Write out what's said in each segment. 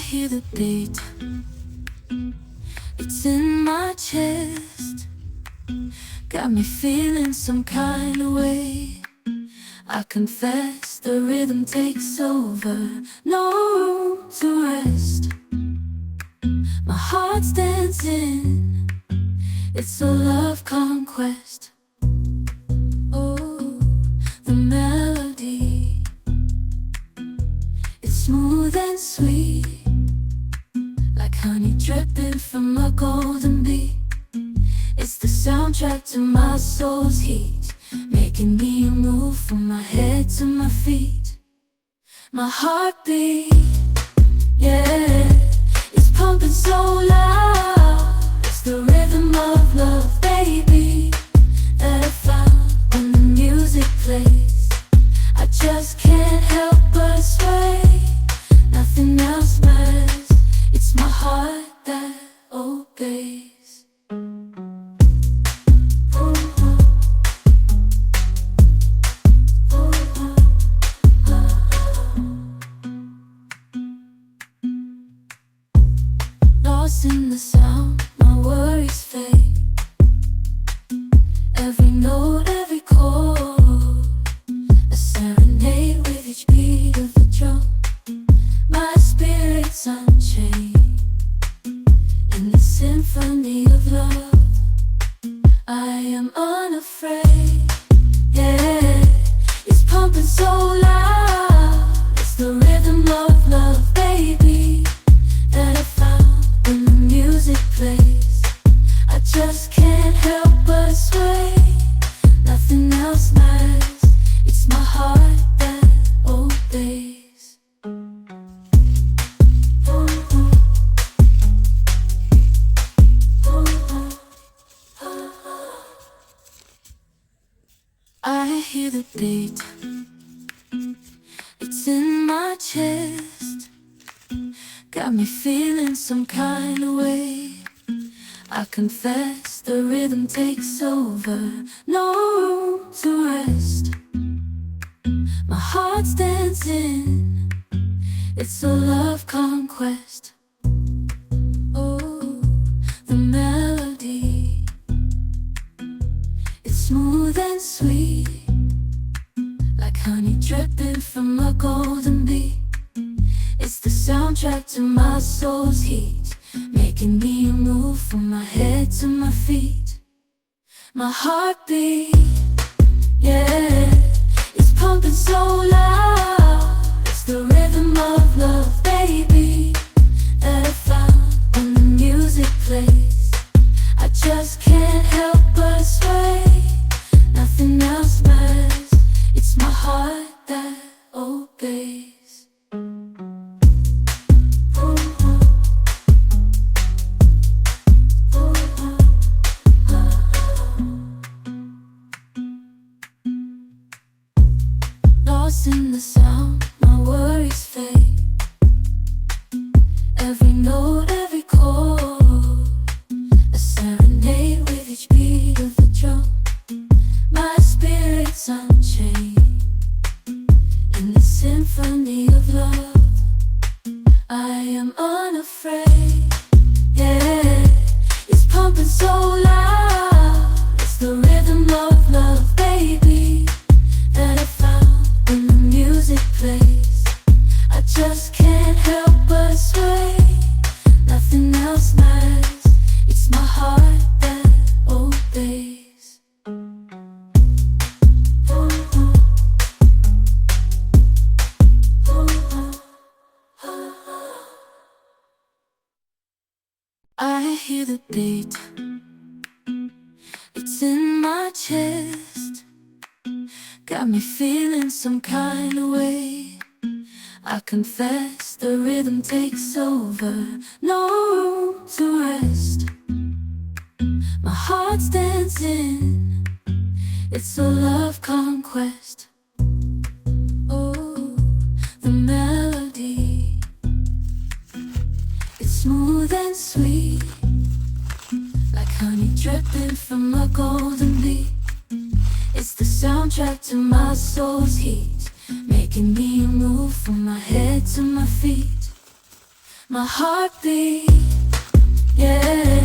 hear the beat, it's in my chest. Got me feeling some kind of way. I confess the rhythm takes over, no room to rest. My heart's dancing, it's a love conquest. Oh, the melody, it's smooth and sweet, like honey dripping from a golden bee. It's the soundtrack to my soul's heat, making me move from my head to my feet. My heartbeat, yeah, it's pumping so loud. It's the rhythm of love, baby, that I found when the music plays. I just can't help but sway. Nothing else matters, it's my heart that obeys. Lost in the sound, my worries fade. Every note, every chord, a serenade with each beat of the drum. My spirit's unchained in the symphony of love. I am unafraid, yeah, it's pumping so loud. It's the rhythm of love, baby, that I found when the music plays. I just can't help but sway. Nothing else matters, it's my heart that obeys. I hear the beat, it's in my chest. Got me feeling some kind of way. I confess the rhythm takes over, no room to rest. My heart's dancing, it's a love conquest. Oh, the melody, it's smooth and sweet, like honey dripping from a golden bee. It's the soundtrack to my soul's heat, making me move from my head to my feet. My heartbeat, yeah, it's pumping so loud. It's the rhythm of love, baby, that I found when the music plays. I just can't help but sway. Nothing else matters, it's my heart that obeys. Lost in the sound, my worries fade. Every note, every chord, a serenade with each beat of the drum. My spirit's unchained in the symphony of love. I am unafraid, yeah, it's pumping so loud. It's the rhythm of love, baby, that I found when the music plays. I just can't help but sway. Nothing else matters, it's my heart that obeys. I hear the beat, it's in my chest. Got me feeling some kind of way. I confess the rhythm takes over, no room to rest. My heart's dancing, it's a love conquest. Oh, the melody, it's smooth and sweet, like honey dripping from a golden bee. It's the soundtrack to my soul's heat, making me move from my head to my feet. My heartbeat, yeah,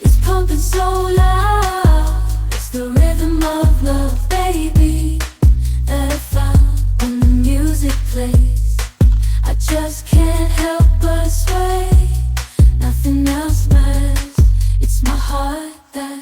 it's pumping so loud. It's the rhythm of love, baby, that I found when the music plays. I just can't help but sway. Nothing else matters. It's my heart that